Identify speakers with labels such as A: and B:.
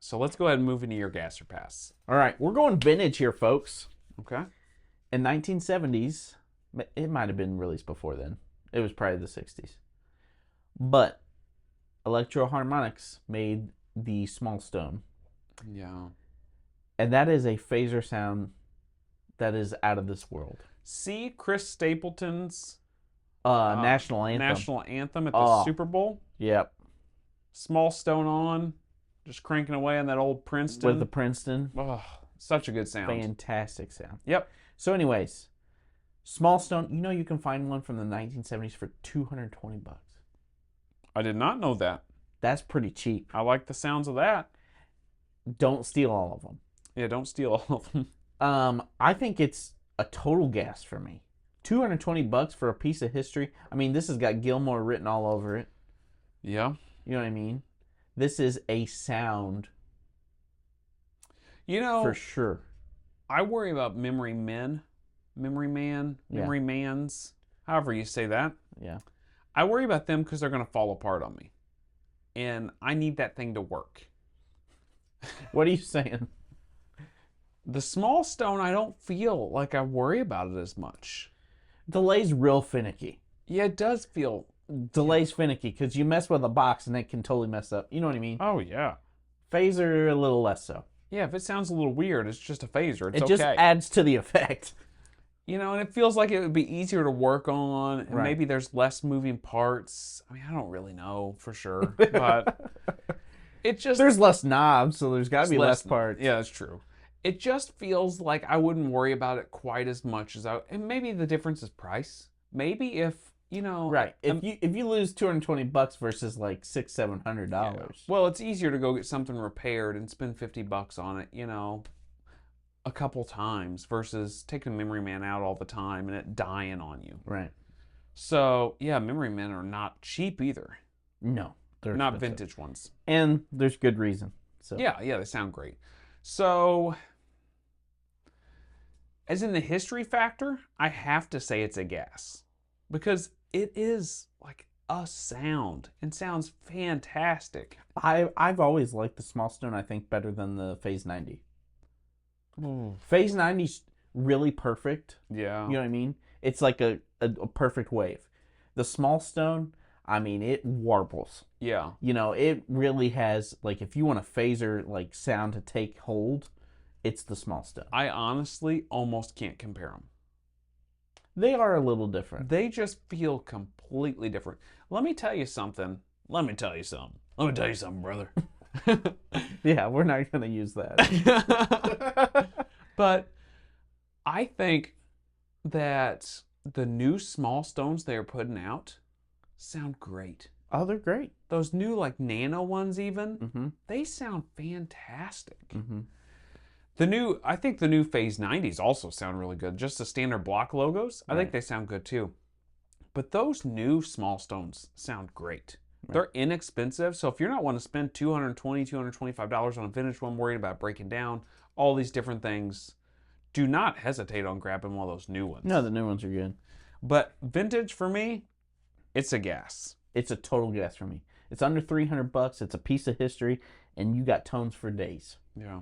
A: So let's go ahead and move into your gas or pass.
B: All right, we're going vintage here, folks.
A: Okay.
B: In 1970s, it might have been released before then. It was probably the 60s. But Electro Harmonix made the Small Stone.
A: Yeah.
B: And that is a phaser sound that is out of this world.
A: See Chris Stapleton's
B: national anthem.
A: National anthem at the Super Bowl?
B: Yep.
A: Small Stone on, just cranking away on that old Princeton.
B: With the Princeton.
A: Oh, such a good sound.
B: Fantastic sound.
A: Yep.
B: So anyways, Small Stone, you know you can find one from the 1970s for $220.
A: I did not know that.
B: That's pretty cheap.
A: I like the sounds of that.
B: Don't steal all of them.
A: Yeah, don't steal all of them.
B: I think it's a total gas for me. $220 for a piece of history. I mean, this has got Gilmore written all over it.
A: Yeah.
B: You know what I mean? This is a sound.
A: You know,
B: for sure.
A: I worry about memory mans, however you say that.
B: Yeah.
A: I worry about them because they're going to fall apart on me. And I need that thing to work.
B: What are you saying?
A: The Small Stone, I don't feel like I worry about it as much.
B: Delay's real finicky.
A: Yeah, it does feel...
B: Delay's finicky because you mess with a box and it can totally mess up. You know what I mean?
A: Oh, yeah.
B: Phaser, a little less so.
A: Yeah, if it sounds a little weird, it's just a phaser. It's
B: okay. It just adds to the effect.
A: You know, and it feels like it would be easier to work on, and maybe there's less moving parts. I mean, I don't really know for sure, but it just...
B: There's less knobs, so there's got to be less parts.
A: Yeah, that's true. It just feels like I wouldn't worry about it quite as much as I... And maybe the difference is price. Maybe if, you know...
B: Right. If you lose $220 versus like $600-700.
A: Yeah. Well, it's easier to go get something repaired and spend $50 on it, you know, a couple times versus taking a memory man out all the time and it dying on you.
B: Right.
A: So, yeah, memory men are not cheap either.
B: No.
A: They're not vintage ones.
B: And there's good reason. So
A: yeah, they sound great. So, as in the history factor, I have to say it's a G.A.S. Because it is like a sound and sounds fantastic.
B: I've always liked the Small Stone, I think, better than the Phase 90.
A: Ooh.
B: Phase 90's really perfect.
A: Yeah.
B: You know what I mean? It's like a perfect wave. The Small Stone, I mean, it warbles.
A: Yeah.
B: You know, it really has, like, if you want a phaser, like, sound to take hold, it's the Small Stone.
A: I honestly almost can't compare them.
B: They are a little different.
A: They just feel completely different. Let me tell you something, brother.
B: Yeah, we're not going to use that.
A: But I think that the new Small Stones they are putting out sound great.
B: Oh, they're great.
A: Those new, like, nano ones even,
B: mm-hmm.
A: They sound fantastic.
B: Mm-hmm.
A: I think the new Phase 90s also sound really good. Just the standard block logos, I think they sound good too. But those new Small Stones sound great. Right. They're inexpensive, so if you're not wanting to spend $220, $225 on a vintage one, worried about breaking down, all these different things, do not hesitate on grabbing one of those new ones.
B: No, the new ones are good.
A: But vintage for me, it's a G.A.S.
B: It's a total G.A.S. for me. It's under $300. It's a piece of history, and you got tones for days.
A: Yeah.